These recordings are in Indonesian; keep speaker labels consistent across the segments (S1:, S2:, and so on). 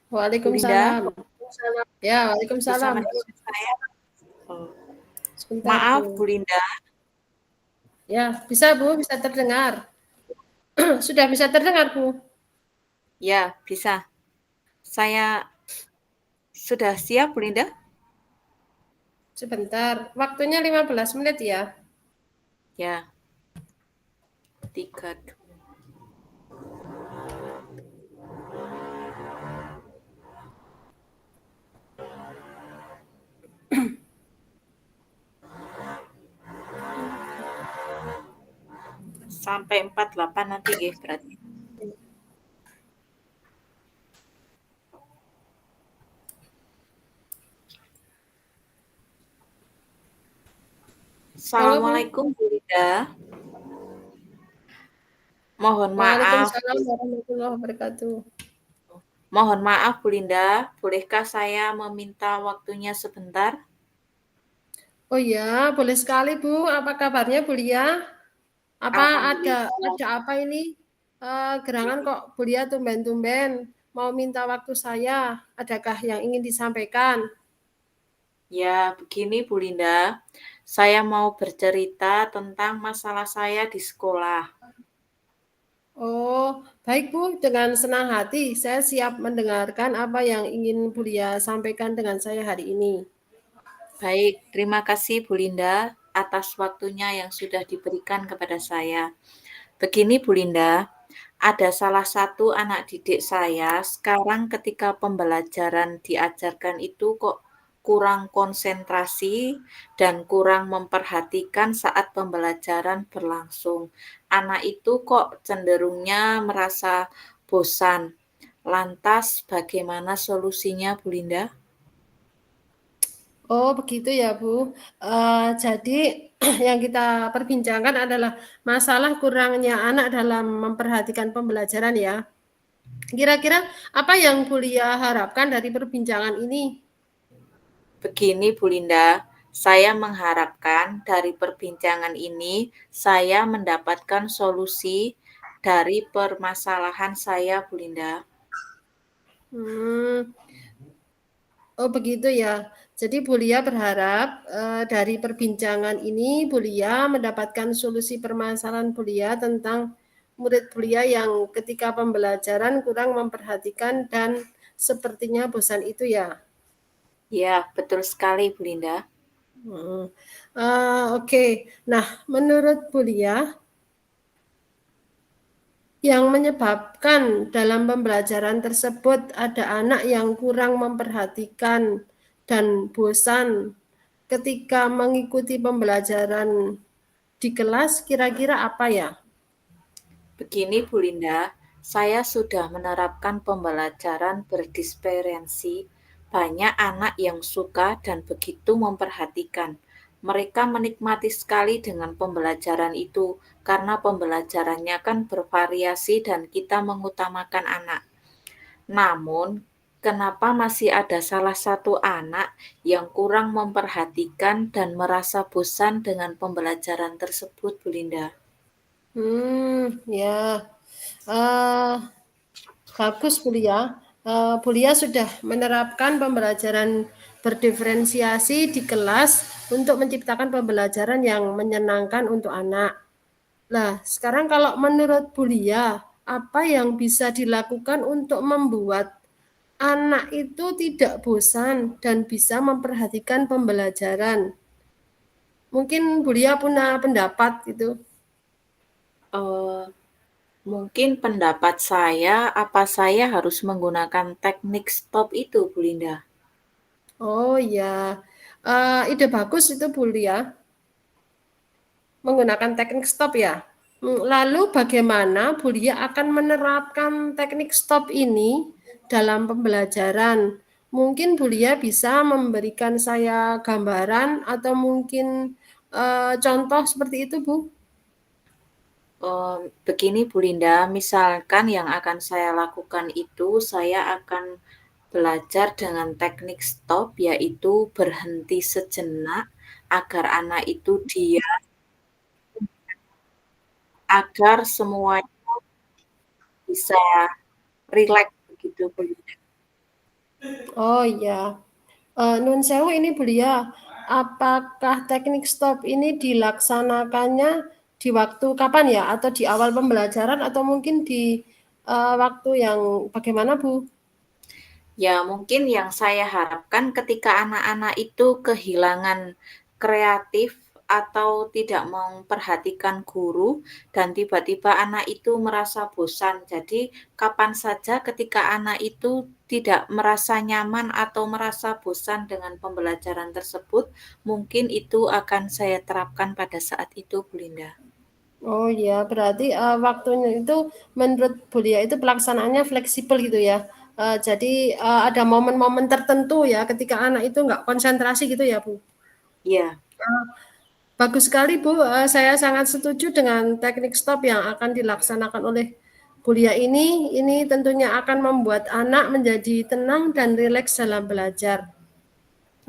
S1: Bu Linda,
S2: Waalaikumsalam. Ya,
S1: bisa
S2: waalaikumsalam.
S1: mendengar saya? Oh,
S2: Sebentar,
S1: maaf,
S2: Bu.
S1: Bu Linda.
S2: Ya, bisa, Bu, bisa terdengar. Sudah bisa terdengar, Bu?
S1: Ya, bisa. Saya sudah siap, Bu Linda?
S2: Sebentar. Waktunya 15 menit ya.
S1: Ya, 3. Sampai 48 nanti nggih berarti.
S2: Halo, Bu.
S1: Assalamualaikum, Bu Linda. Mohon maaf.
S2: Waalaikumsalam warahmatullahi wabarakatuh.
S1: Mohon maaf, Bu Linda. Bolehkah saya meminta waktunya sebentar?
S2: Oh ya, boleh sekali, Bu. Apa kabarnya, Bu Lia? Apa
S1: Alhamdulillah.
S2: ada apa ini? Gerangan kok Bu Lia tumben-tumben mau minta waktu saya. Adakah yang ingin disampaikan?
S1: Ya, begini Bu Linda. Saya mau bercerita tentang masalah saya di sekolah.
S2: Oh, baik Bu, dengan senang hati saya siap mendengarkan apa yang ingin Bu Lia sampaikan dengan saya hari ini.
S1: Baik, terima kasih Bu Linda atas waktunya yang sudah diberikan kepada saya. Begini Bu Linda, ada salah satu anak didik saya sekarang ketika pembelajaran diajarkan itu kok kurang konsentrasi dan kurang memperhatikan saat pembelajaran berlangsung. Anak itu kok cenderungnya merasa bosan. Lantas bagaimana solusinya Bu Linda?
S2: Oh, begitu ya, Bu. Jadi yang kita perbincangkan adalah masalah kurangnya anak dalam memperhatikan pembelajaran ya. Kira-kira apa yang Bu Lia harapkan dari perbincangan ini?
S1: Begini Bu Linda, saya mengharapkan dari perbincangan ini saya mendapatkan solusi dari permasalahan saya Bu Linda.
S2: Hmm, oh begitu ya. Jadi Bu Lia berharap dari perbincangan ini Bu Lia mendapatkan solusi permasalahan Bu Lia tentang murid Bu Lia yang ketika pembelajaran kurang memperhatikan dan sepertinya bosan itu ya.
S1: Ya, betul sekali Bu Linda.
S2: Oke. Nah, menurut Bu Lia, yang menyebabkan dalam pembelajaran tersebut ada anak yang kurang memperhatikan dan bosan ketika mengikuti pembelajaran di kelas, kira-kira apa ya?
S1: Begini Bu Linda, saya sudah menerapkan pembelajaran berdisferensi. Banyak anak yang suka dan begitu memperhatikan. Mereka menikmati sekali dengan pembelajaran itu karena pembelajarannya kan bervariasi dan kita mengutamakan anak. Namun, kenapa masih ada salah satu anak yang kurang memperhatikan dan merasa bosan dengan pembelajaran tersebut, Bu Linda?
S2: Ya, uh, bagus Bu Lia. Bu Lia sudah menerapkan pembelajaran berdiferensiasi di kelas untuk menciptakan pembelajaran yang menyenangkan untuk anak. Nah, sekarang kalau menurut Bu Lia, apa yang bisa dilakukan untuk membuat anak itu tidak bosan dan bisa memperhatikan pembelajaran? Mungkin Bu Lia punya pendapat gitu.
S1: Eee, Mungkin pendapat saya, apa saya harus menggunakan teknik stop itu, Bu Linda?
S2: Oh ya, ide bagus itu Bu Lia, menggunakan teknik stop ya. Lalu bagaimana Bu Lia akan menerapkan teknik stop ini dalam pembelajaran? Mungkin Bu Lia bisa memberikan saya gambaran atau mungkin contoh seperti itu, Bu.
S1: Begini Bu Linda, misalkan yang akan saya lakukan itu, saya akan belajar dengan teknik stop, yaitu berhenti sejenak agar anak itu diam, agar semuanya bisa rileks begitu, Bu Linda.
S2: Oh iya. Nun sewu ini Bulia, apakah teknik stop ini dilaksanakannya di waktu kapan ya? Atau di awal pembelajaran atau mungkin di waktu yang bagaimana Bu?
S1: Ya, mungkin yang saya harapkan ketika anak-anak itu kehilangan kreatif atau tidak memperhatikan guru dan tiba-tiba anak itu merasa bosan. Jadi, kapan saja ketika anak itu tidak merasa nyaman atau merasa bosan dengan pembelajaran tersebut, mungkin itu akan saya terapkan pada saat itu, Bu Linda.
S2: Oh ya, berarti waktunya itu menurut Bulia itu pelaksanaannya fleksibel gitu ya. Jadi ada momen-momen tertentu ya ketika anak itu nggak konsentrasi gitu ya Bu.
S1: Iya.
S2: Bagus sekali Bu, saya sangat setuju dengan teknik stop yang akan dilaksanakan oleh kuliah ini. Ini tentunya akan membuat anak menjadi tenang dan rileks dalam belajar.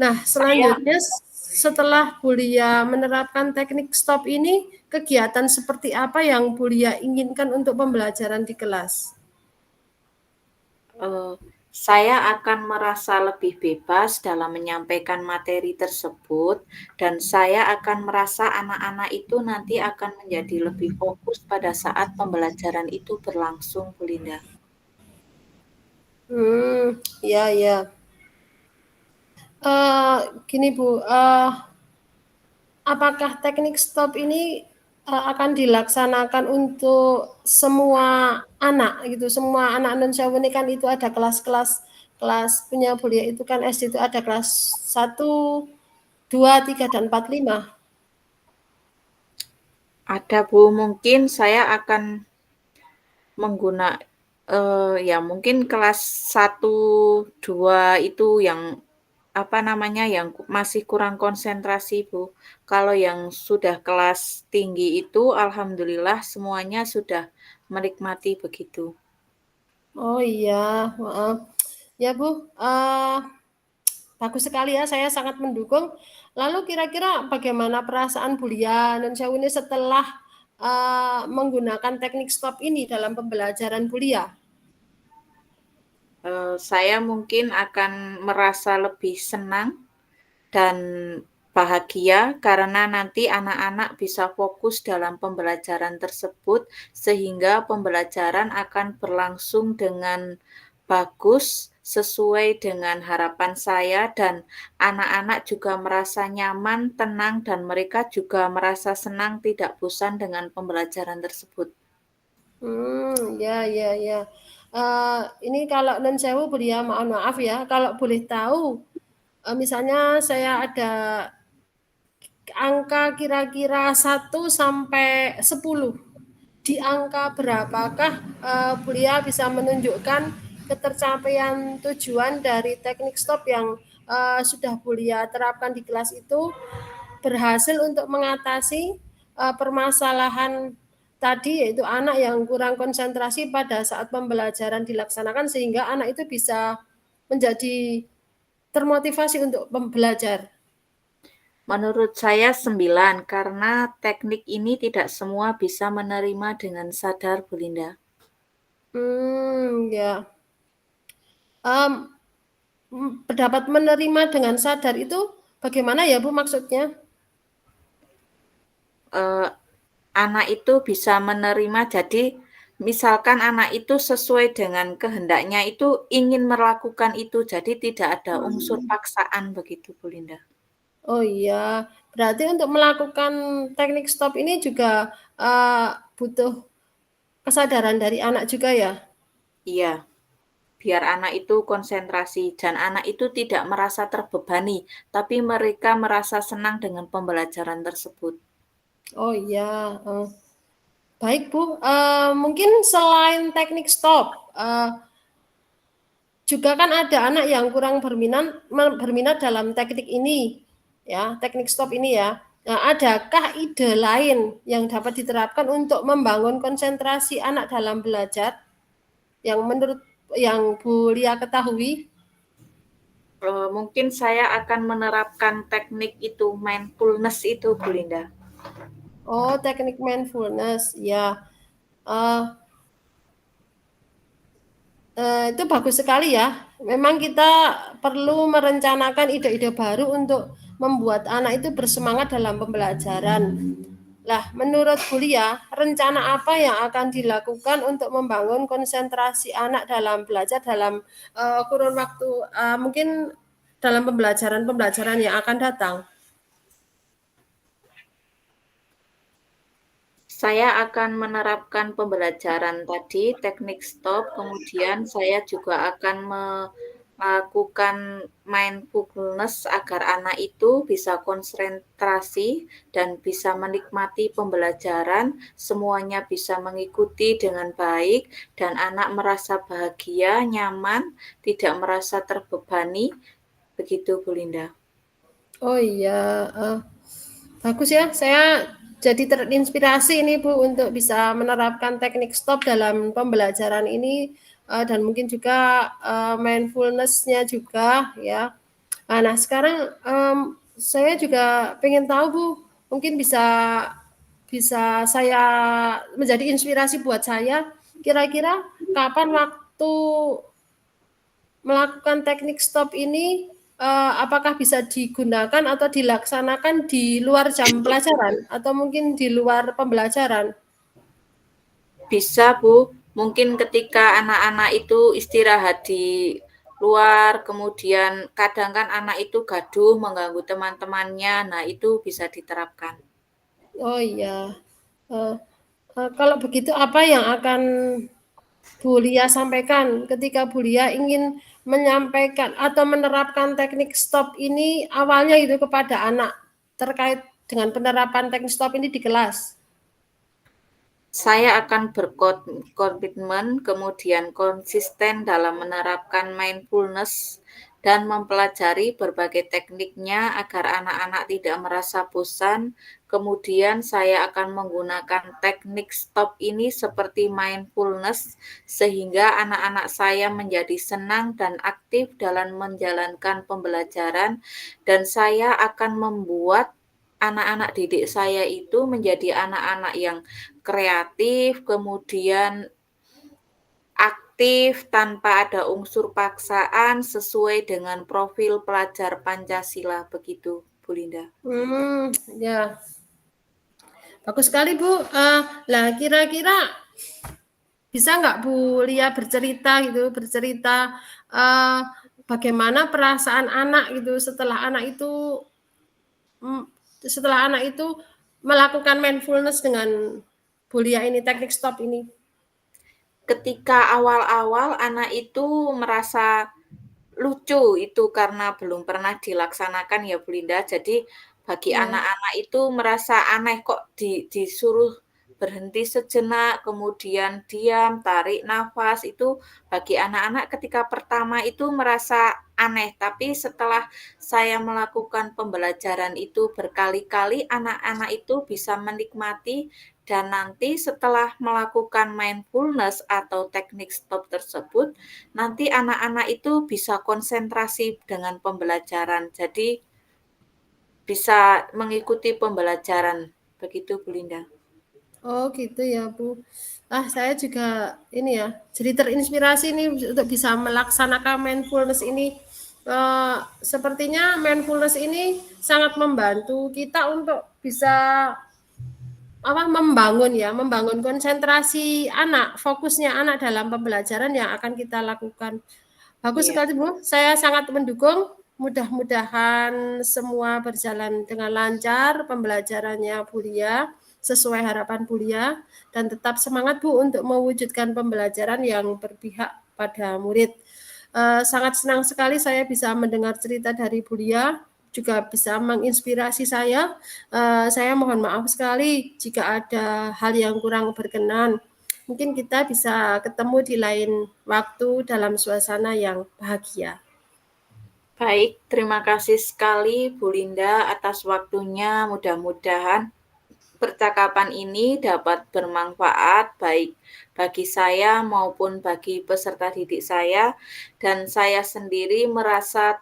S2: Nah,
S1: Saya
S2: selanjutnya setelah kuliah menerapkan teknik stop ini, kegiatan seperti apa yang kuliah inginkan untuk pembelajaran di kelas?
S1: Eee, saya akan merasa lebih bebas dalam menyampaikan materi tersebut dan saya akan merasa anak-anak itu nanti akan menjadi lebih fokus pada saat pembelajaran itu berlangsung, Bu Linda.
S2: Ya, ya. Gini Bu, apakah teknik stop ini akan dilaksanakan untuk semua anak gitu, semua anak non Sewu ini kan itu ada kelas-kelas kelas punya kuliah itu kan SD itu ada kelas 1, 2, 3 dan 4, 5.
S1: Ada, Bu, mungkin saya akan mengguna ya mungkin kelas 1 2 itu yang, apa namanya, yang masih kurang konsentrasi, Bu. Kalau yang sudah kelas tinggi itu alhamdulillah semuanya sudah menikmati begitu.
S2: Oh iya, heeh. Ya Bu, bagus sekali ya, saya sangat mendukung. Lalu kira-kira bagaimana perasaan Bulia non Sewu ini setelah menggunakan teknik stop ini dalam pembelajaran Bulia?
S1: Saya mungkin akan merasa lebih senang dan bahagia karena nanti anak-anak bisa fokus dalam pembelajaran tersebut, sehingga pembelajaran akan berlangsung dengan bagus sesuai dengan harapan saya, dan anak-anak juga merasa nyaman, tenang, dan mereka juga merasa senang, tidak bosan dengan pembelajaran tersebut.
S2: Ya, ya, ya. Ini kalau non sewu Bulia, mohon maaf ya, kalau boleh tahu, misalnya saya ada angka kira-kira 1 sampai 10. Di angka berapakah Bulia bisa menunjukkan ketercapaian tujuan dari teknik stop yang sudah Bulia terapkan di kelas itu berhasil untuk mengatasi permasalahan tadi yaitu anak yang kurang konsentrasi pada saat pembelajaran dilaksanakan sehingga anak itu bisa menjadi termotivasi untuk belajar.
S1: Menurut saya 9 karena teknik ini tidak semua bisa menerima dengan sadar, Bu Linda.
S2: Ya. Um, Dapat menerima dengan sadar itu bagaimana ya Bu maksudnya?
S1: Eee, Anak itu bisa menerima, jadi misalkan anak itu sesuai dengan kehendaknya itu ingin melakukan itu, jadi tidak ada unsur paksaan begitu, Bu Linda.
S2: Oh iya, berarti untuk melakukan teknik stop ini juga butuh kesadaran dari anak juga ya?
S1: Iya, biar anak itu konsentrasi dan anak itu tidak merasa terbebani, tapi mereka merasa senang dengan pembelajaran tersebut.
S2: Oh iya, baik Bu, mungkin selain teknik stop, juga kan ada anak yang kurang berminat dalam teknik ini, ya, teknik stop ini ya. Nah, adakah ide lain yang dapat diterapkan untuk membangun konsentrasi anak dalam belajar yang menurut yang Bu Lia ketahui?
S1: Mungkin saya akan menerapkan teknik itu, mindfulness itu, Bu Linda.
S2: Oh, teknik mindfulness, ya. Uh, Itu bagus sekali ya. Memang kita perlu merencanakan ide-ide baru untuk membuat anak itu bersemangat dalam pembelajaran. Lah, menurut Bulia, rencana apa yang akan dilakukan untuk membangun konsentrasi anak dalam belajar dalam kurun waktu mungkin dalam pembelajaran-pembelajaran yang akan datang?
S1: Saya akan menerapkan pembelajaran tadi, teknik stop, kemudian saya juga akan melakukan mindfulness agar anak itu bisa konsentrasi dan bisa menikmati pembelajaran, semuanya bisa mengikuti dengan baik, dan anak merasa bahagia, nyaman, tidak merasa terbebani. Begitu, Bu Linda.
S2: Oh iya, bagus ya. Saya jadi terinspirasi ini Bu untuk bisa menerapkan teknik stop dalam pembelajaran ini dan mungkin juga mindfulness-nya juga ya. Nah, sekarang saya juga pengen tahu Bu, mungkin bisa bisa saya menjadi inspirasi buat saya. Kira-kira kapan waktu melakukan teknik stop ini apakah bisa digunakan atau dilaksanakan di luar jam pelajaran atau mungkin di luar pembelajaran?
S1: Bisa, Bu. Mungkin ketika anak-anak itu istirahat di luar, kemudian kadang kan anak itu gaduh, mengganggu teman-temannya. Nah, itu bisa diterapkan.
S2: Oh iya. Eh, kalau begitu apa yang akan Bu Lia sampaikan ketika Bu Lia ingin menyampaikan atau menerapkan teknik stop ini awalnya itu kepada anak terkait dengan penerapan teknik stop ini di kelas?
S1: Saya akan berkomitmen, kemudian konsisten dalam menerapkan mindfulness dan mempelajari berbagai tekniknya agar anak-anak tidak merasa bosan. Kemudian saya akan menggunakan teknik stop ini seperti mindfulness sehingga anak-anak saya menjadi senang dan aktif dalam menjalankan pembelajaran, dan saya akan membuat anak-anak didik saya itu menjadi anak-anak yang kreatif, kemudian aktif tanpa ada unsur paksaan sesuai dengan profil pelajar Pancasila. Begitu, Bu Linda.
S2: Ya, bagus sekali Bu. Lah kira-kira bisa nggak Bu Lia bercerita gitu, bercerita uh, bagaimana perasaan anak gitu mm, setelah anak itu melakukan mindfulness dengan Bu Lia ini teknik stop ini.
S1: Ketika awal-awal anak itu merasa lucu itu karena belum pernah dilaksanakan ya Bu Linda. Jadi bagi
S2: Ya.
S1: anak-anak itu merasa aneh kok disuruh berhenti sejenak, kemudian diam, tarik nafas. Itu bagi anak-anak ketika pertama itu merasa aneh. Tapi setelah saya melakukan pembelajaran itu berkali-kali, anak-anak itu bisa menikmati, dan nanti setelah melakukan mindfulness atau teknik stop tersebut, nanti anak-anak itu bisa konsentrasi dengan pembelajaran. Jadi bisa mengikuti pembelajaran. Begitu, Bu Linda.
S2: Oh gitu ya Bu. Saya juga ini ya, jadi terinspirasi nih untuk bisa melaksanakan mindfulness ini. Sepertinya mindfulness ini sangat membantu kita untuk bisa membangun konsentrasi anak, fokusnya anak dalam pembelajaran yang akan kita lakukan. Bagus
S1: Iya.
S2: sekali Bu, saya sangat mendukung. Mudah-mudahan semua berjalan dengan lancar pembelajarannya Bu Lia, sesuai harapan Bu Lia, dan tetap semangat Bu untuk mewujudkan pembelajaran yang berpihak pada murid. Sangat senang sekali saya bisa mendengar cerita dari Bu Lia, juga bisa menginspirasi saya. Saya mohon maaf sekali jika ada hal yang kurang berkenan. Mungkin kita bisa ketemu di lain waktu dalam suasana yang bahagia.
S1: Baik, terima kasih sekali Bu Linda atas waktunya. Mudah-mudahan percakapan ini dapat bermanfaat baik bagi saya maupun bagi peserta didik saya, dan saya sendiri merasa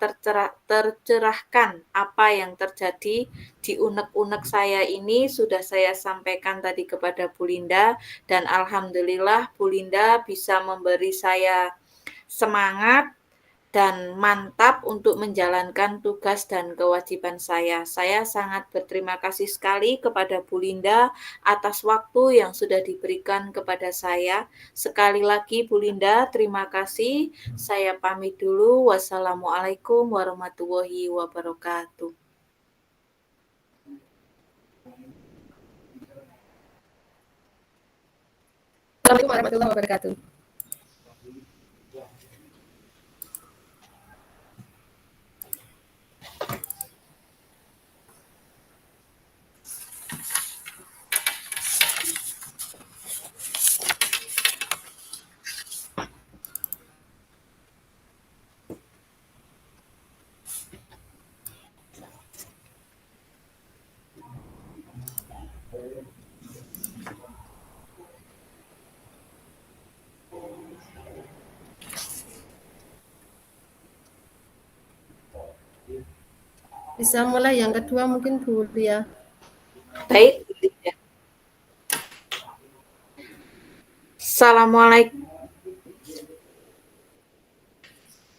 S1: tercerahkan. Apa yang terjadi di unek-unek saya ini sudah saya sampaikan tadi kepada Bu Linda, dan alhamdulillah Bu Linda bisa memberi saya semangat, dan mantap untuk menjalankan tugas dan kewajiban saya. Saya sangat berterima kasih sekali kepada Bu Linda atas waktu yang sudah diberikan kepada saya. Sekali lagi Bu Linda, terima kasih. Saya pamit dulu. Wassalamualaikum warahmatullahi wabarakatuh.
S2: Assalamualaikum warahmatullahi wabarakatuh. Bisa mulai yang kedua mungkin Bu Lia.
S1: Baik, Bu Linda.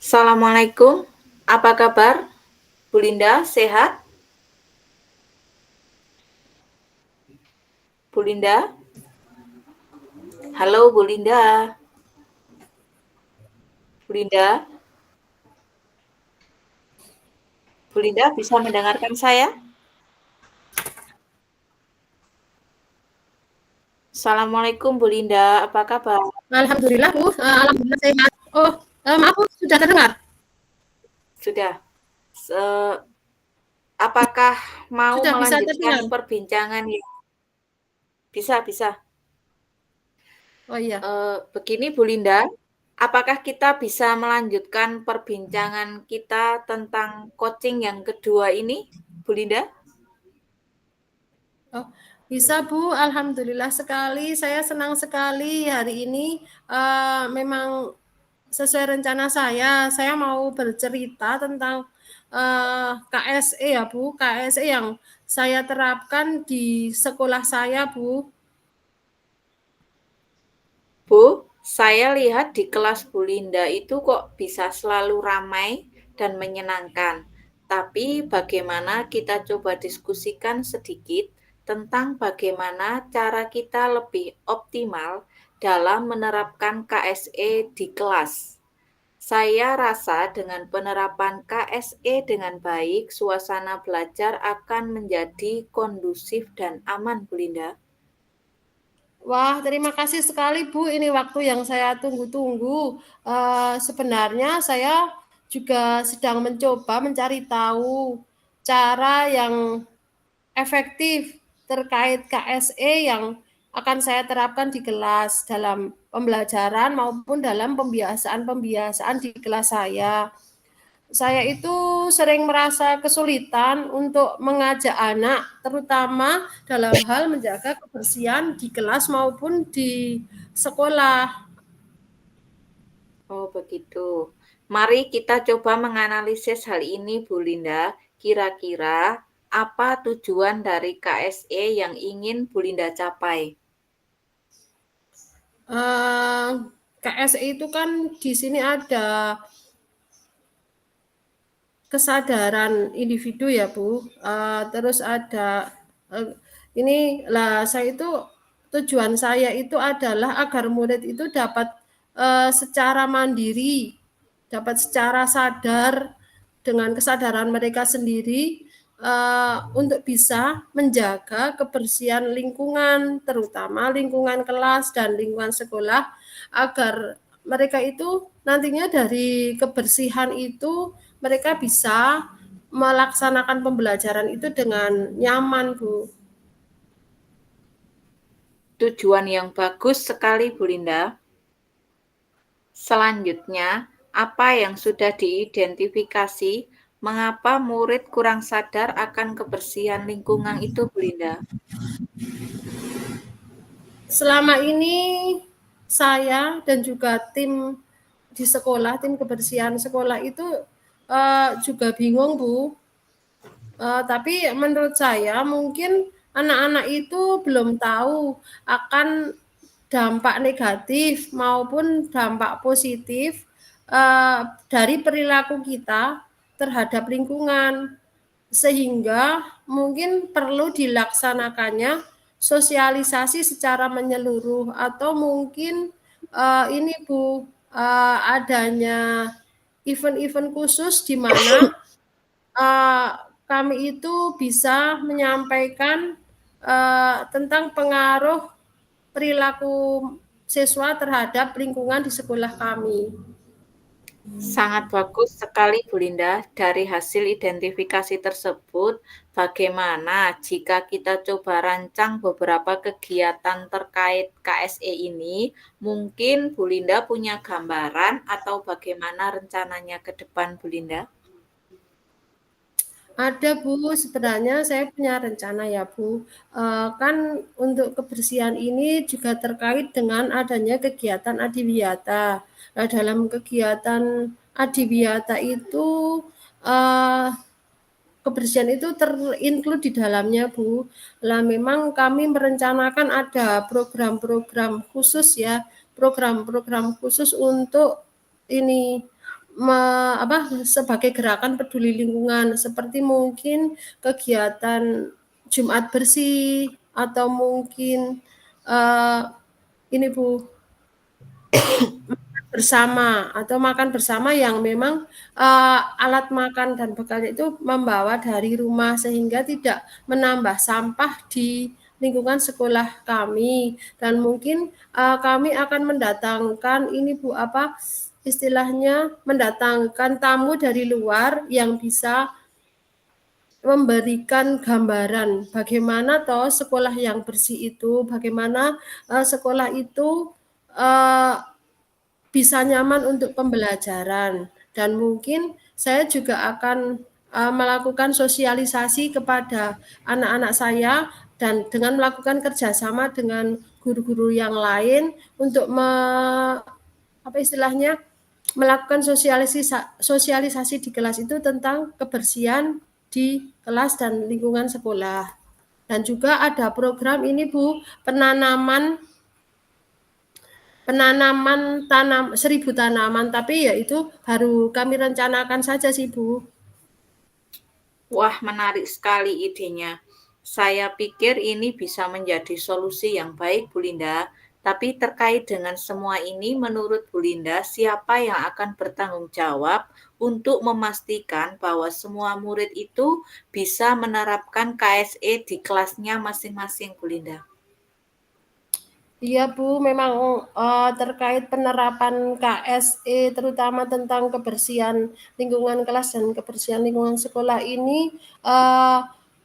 S1: Assalamualaikum. Apa kabar? Bu Linda, sehat? Bu Linda? Halo, Bu Linda. Bu Linda? Bu Linda bisa mendengarkan saya? Assalamualaikum Bu Linda, apa kabar?
S2: Alhamdulillah Bu, alhamdulillah sehat. Oh, maaf Bu, sudah terdengar?
S1: Sudah. Apakah mau
S2: Sudah bisa
S1: melanjutkan
S2: terdengar?
S1: perbincangan yang bisa?
S2: Oh iya.
S1: Begini Bu Linda, apakah kita bisa melanjutkan perbincangan kita tentang coaching yang kedua ini, Bu Linda?
S2: Oh, bisa Bu, alhamdulillah sekali. Saya senang sekali hari ini. Memang sesuai rencana saya. Saya mau bercerita tentang KSE ya Bu, KSE yang saya terapkan di sekolah saya Bu.
S1: Bu, saya lihat di kelas Bu Linda itu kok bisa selalu ramai dan menyenangkan. Tapi bagaimana kita coba diskusikan sedikit tentang bagaimana cara kita lebih optimal dalam menerapkan KSE di kelas. Saya rasa dengan penerapan KSE dengan baik, suasana belajar akan menjadi kondusif dan aman, Bu Linda.
S2: Wah, terima kasih sekali Bu. Ini waktu yang saya tunggu-tunggu. Sebenarnya saya juga sedang mencoba mencari tahu cara yang efektif terkait KSE yang akan saya terapkan di kelas dalam pembelajaran maupun dalam pembiasaan-pembiasaan di kelas saya. Saya itu sering merasa kesulitan untuk mengajak anak, terutama dalam hal menjaga kebersihan di kelas maupun di sekolah.
S1: Oh, begitu. Mari kita coba menganalisis hal ini, Bu Linda. Kira-kira apa tujuan dari KSE yang ingin Bu Linda capai?
S2: KSE itu kan di sini ada kesadaran individu ya Bu, terus ada ini lah saya itu tujuan saya itu adalah agar murid itu dapat secara mandiri, dapat secara sadar dengan kesadaran mereka sendiri untuk bisa menjaga kebersihan lingkungan, terutama lingkungan kelas dan lingkungan sekolah, agar mereka itu nantinya dari kebersihan itu mereka bisa melaksanakan pembelajaran itu dengan nyaman, Bu.
S1: Tujuan yang bagus sekali, Bu Linda. Selanjutnya, apa yang sudah diidentifikasi mengapa murid kurang sadar akan kebersihan lingkungan itu, Bu Linda?
S2: Selama ini saya dan juga tim di sekolah, tim kebersihan sekolah itu juga bingung, Bu. Tapi menurut saya mungkin anak-anak itu belum tahu akan dampak negatif maupun dampak positif dari perilaku kita terhadap lingkungan, sehingga mungkin perlu dilaksanakannya sosialisasi secara menyeluruh, atau mungkin ini Bu, adanya event-event khusus di mana kami itu bisa menyampaikan tentang pengaruh perilaku siswa terhadap lingkungan di sekolah kami.
S1: Sangat bagus sekali Bu Linda. Dari hasil identifikasi tersebut, bagaimana jika kita coba rancang beberapa kegiatan terkait KSE ini? Mungkin Bu Linda punya gambaran atau bagaimana rencananya ke depan Bu Linda?
S2: Ada Bu, sebenarnya saya punya rencana ya Bu. Kan untuk kebersihan ini juga terkait dengan adanya kegiatan adiwiyata. Nah, dalam kegiatan adiwiyata itu uh, kebersihan itu terinclude di dalamnya Bu. Lah memang kami merencanakan ada program-program khusus ya, program-program khusus untuk ini sebagai gerakan peduli lingkungan, seperti mungkin kegiatan Jumat bersih, atau mungkin uh, ini Bu, bersama atau makan bersama yang memang alat makan dan bekalnya itu membawa dari rumah, sehingga tidak menambah sampah di lingkungan sekolah kami. Dan mungkin kami akan mendatangkan ini Bu, istilahnya mendatangkan tamu dari luar yang bisa memberikan gambaran bagaimana toh sekolah yang bersih itu, bagaimana sekolah itu uh, bisa nyaman untuk pembelajaran. Dan mungkin saya juga akan melakukan sosialisasi kepada anak-anak saya, dan dengan melakukan kerjasama dengan guru-guru yang lain untuk melakukan sosialisasi di kelas itu tentang kebersihan di kelas dan lingkungan sekolah. Dan juga ada program ini Bu, penanaman tanam 1.000 tanaman, tapi ya itu baru kami rencanakan saja sih Bu.
S1: Wah, menarik sekali idenya. Saya pikir ini bisa menjadi solusi yang baik, Bu Linda. Tapi terkait dengan semua ini, menurut Bu Linda, siapa yang akan bertanggung jawab untuk memastikan bahwa semua murid itu bisa menerapkan KSE di kelasnya masing-masing, Bu Linda?
S2: Iya Bu, memang terkait penerapan KSE terutama tentang kebersihan lingkungan kelas dan kebersihan lingkungan sekolah ini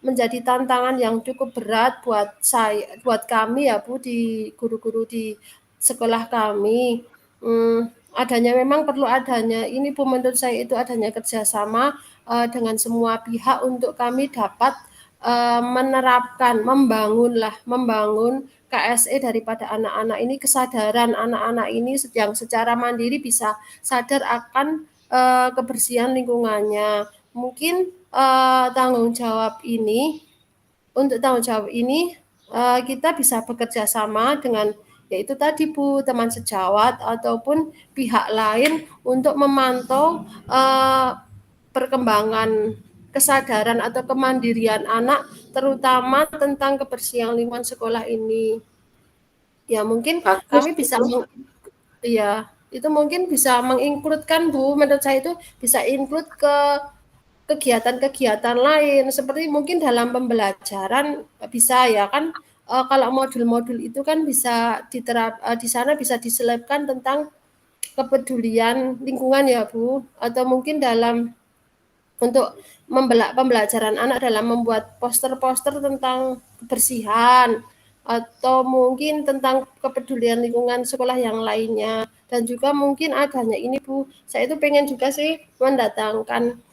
S2: menjadi tantangan yang cukup berat buat kami ya Bu, di guru-guru di sekolah kami. Adanya memang perlu adanya ini Bu, menurut saya itu adanya kerjasama dengan semua pihak untuk kami dapat membangun KSE daripada anak-anak ini, kesadaran anak-anak ini yang secara mandiri bisa sadar akan kebersihan lingkungannya. Mungkin untuk tanggung jawab ini kita bisa bekerja sama dengan yaitu tadi Bu, teman sejawat ataupun pihak lain untuk memantau perkembangan kesadaran atau kemandirian anak, terutama tentang kebersihan lingkungan sekolah ini. Ya mungkin
S1: Bagus
S2: kami bisa
S1: itu.
S2: ya itu mungkin bisa menginkludkan Bu, menurut saya itu bisa include ke kegiatan-kegiatan lain, seperti mungkin dalam pembelajaran bisa ya kan, kalau modul-modul itu kan bisa di sana bisa diselipkan tentang kepedulian lingkungan ya Bu, atau mungkin dalam untuk pembelajaran anak dalam membuat poster-poster tentang kebersihan, atau mungkin tentang kepedulian lingkungan sekolah yang lainnya. Dan juga mungkin adanya ini Bu, saya itu pengen juga sih mendatangkan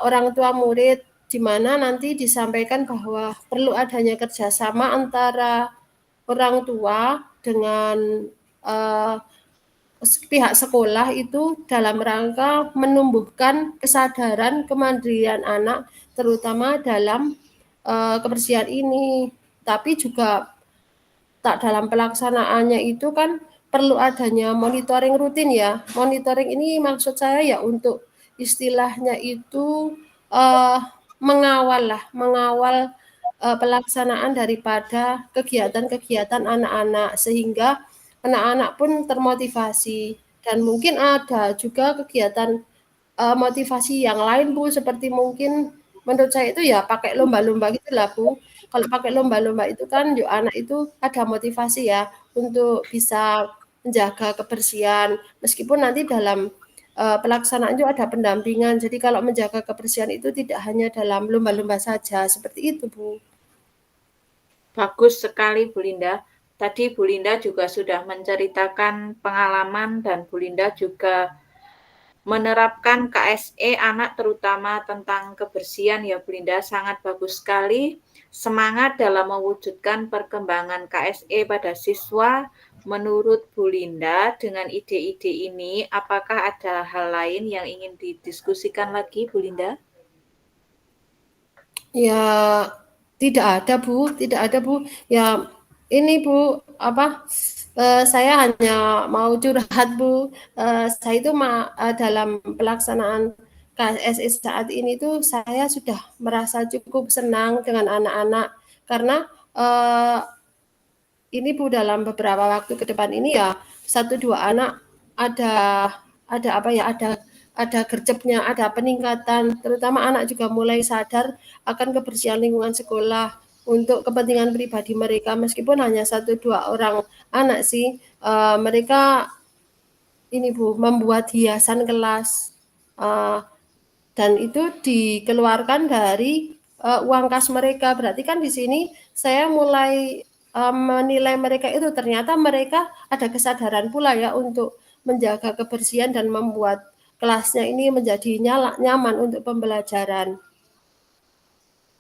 S2: orang tua murid, di mana nanti disampaikan bahwa perlu adanya kerjasama antara orang tua dengan uh, pihak sekolah itu dalam rangka menumbuhkan kesadaran kemandirian anak, terutama dalam kebersihan ini. Tapi juga tak dalam pelaksanaannya itu kan perlu adanya monitoring rutin ya. Monitoring ini maksud saya ya untuk istilahnya itu uh, mengawal pelaksanaan daripada kegiatan-kegiatan anak-anak sehingga anak-anak pun termotivasi dan mungkin ada juga kegiatan motivasi yang lain Bu seperti mungkin menurut saya itu ya pakai lomba-lomba gitu lah Bu. Kalau pakai lomba-lomba itu kan yuk anak itu ada motivasi ya untuk bisa menjaga kebersihan meskipun nanti dalam pelaksanaan itu ada pendampingan. Jadi kalau menjaga kebersihan itu tidak hanya dalam lomba-lomba saja seperti itu Bu.
S1: Bagus sekali Bu Linda. Tadi Bu Linda juga sudah menceritakan pengalaman dan Bu Linda juga menerapkan KSE anak terutama tentang kebersihan ya Bu Linda, sangat bagus sekali. Semangat dalam mewujudkan perkembangan KSE pada siswa. Menurut Bu Linda, dengan ide-ide ini, apakah ada hal lain yang ingin didiskusikan lagi Bu Linda?
S2: Ya, tidak ada Bu, tidak ada Bu. Ya, ini Bu, apa, saya hanya mau curhat Bu, saya itu dalam pelaksanaan KSE saat ini tuh saya sudah merasa cukup senang dengan anak-anak karena, ini Bu dalam beberapa waktu ke depan ini ya, 1, 2 anak ada apa ya, ada gercepnya, ada peningkatan, terutama anak juga mulai sadar akan kebersihan lingkungan sekolah untuk kepentingan pribadi mereka, meskipun hanya 1, 2 orang anak sih, mereka ini Bu, membuat hiasan kelas, eee, dan itu dikeluarkan dari uang kas mereka. Berarti kan di sini saya mulai menilai mereka itu ternyata mereka ada kesadaran pula ya untuk menjaga kebersihan dan membuat kelasnya ini menjadi nyaman untuk pembelajaran.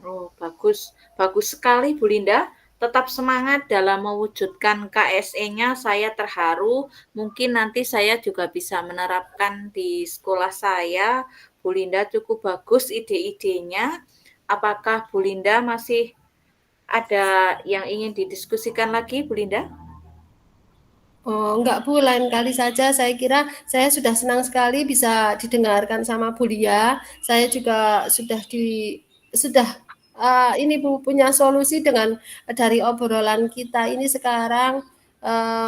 S1: Oh, bagus. Bagus sekali, Bu Linda. Tetap semangat dalam mewujudkan KSE-nya. Saya terharu. Mungkin nanti saya juga bisa menerapkan di sekolah saya. Bu Linda cukup bagus ide-idenya. Apakah Bu Linda masih ada yang ingin didiskusikan lagi, Bu Linda?
S2: Oh, enggak Bu, lain kali saja. Saya kira saya sudah senang sekali bisa didengarkan sama Bu Lia. Saya juga sudah ini Bu punya solusi dengan dari obrolan kita ini sekarang.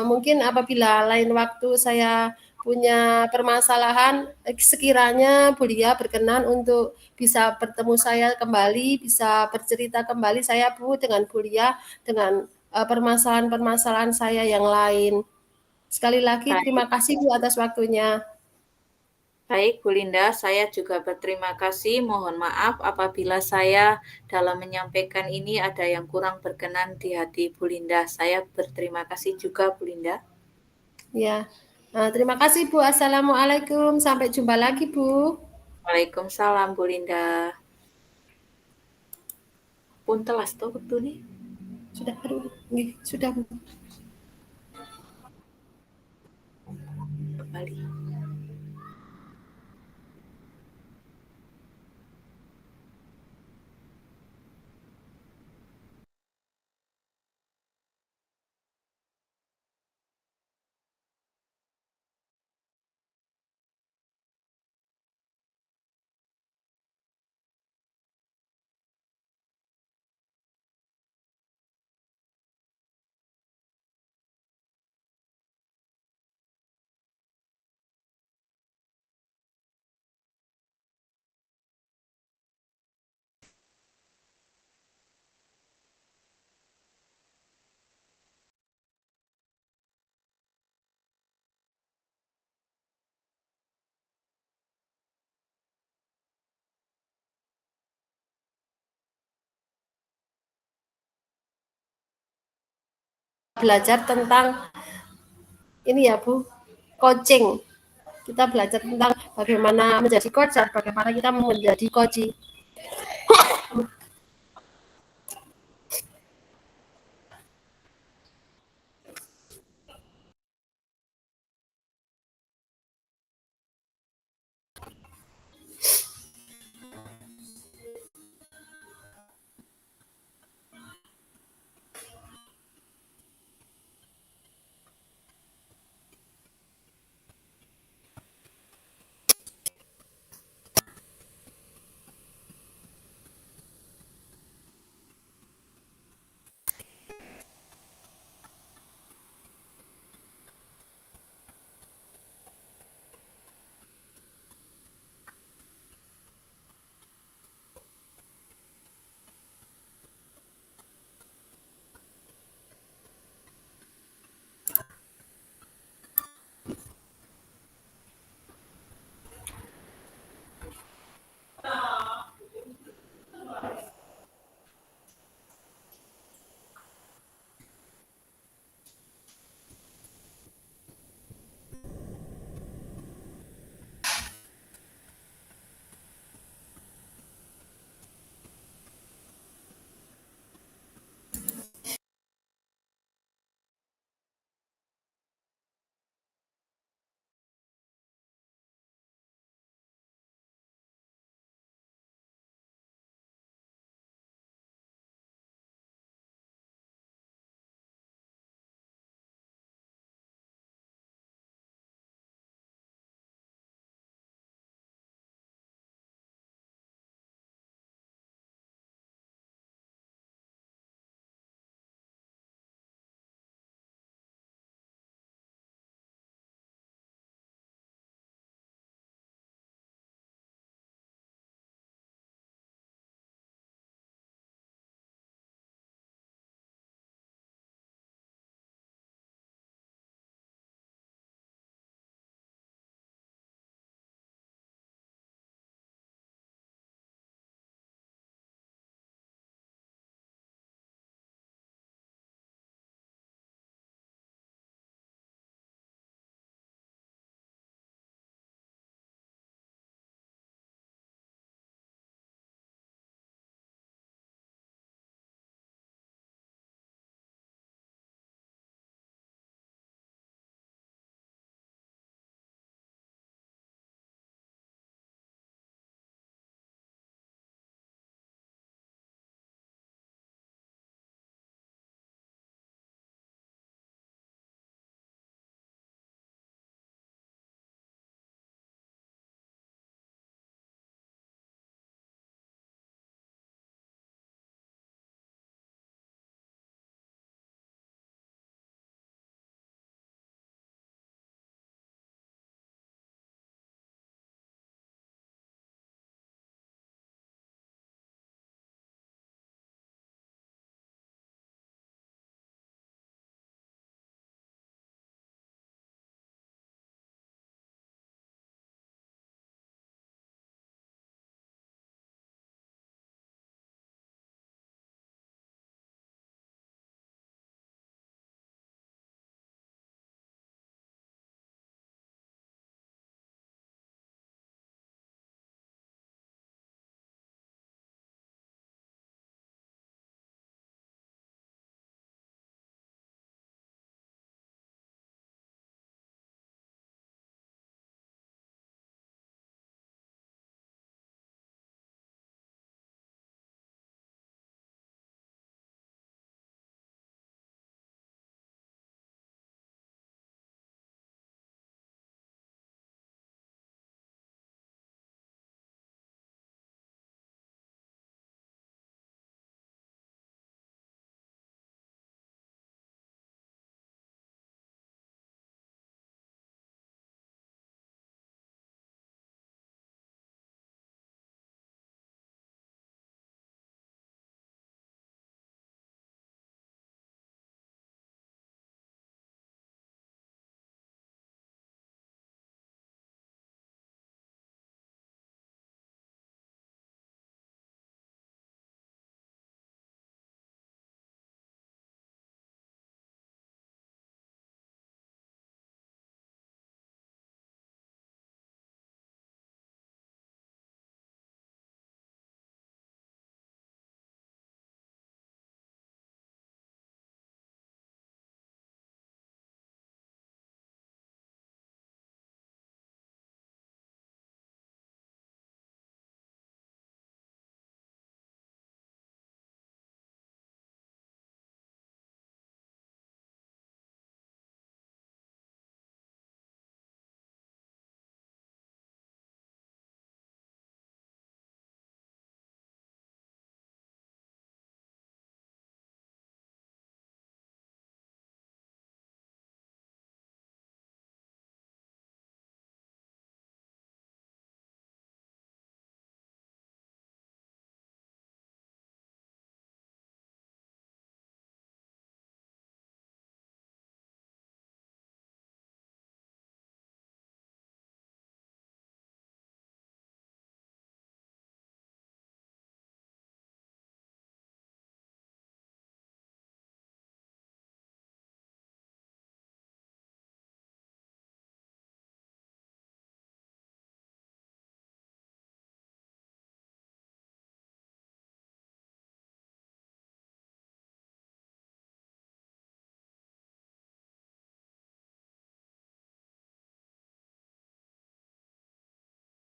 S2: Mungkin apabila lain waktu saya punya permasalahan, sekiranya Bu Lia berkenan untuk bisa bertemu saya kembali, bisa bercerita kembali saya Bu dengan Bu Lia dengan permasalahan-permasalahan saya yang lain. Sekali lagi terima
S1: Baik,
S2: kasih Bu atas waktunya.
S1: baik Bu Linda. Saya juga berterima kasih. Mohon maaf apabila saya dalam menyampaikan ini ada yang kurang berkenan di hati Bu Linda. Saya berterima kasih juga Bu Linda.
S2: Ya. Terima kasih Bu. Assalamualaikum. Sampai jumpa lagi Bu.
S1: Waalaikumsalam Bu Linda. Pun telas to nih.
S2: Sudah, aduh, sudah Bu.
S1: Kembali.
S2: Belajar tentang ini ya Bu, coaching. Kita belajar tentang bagaimana menjadi coach dan bagaimana kita menjadi coach.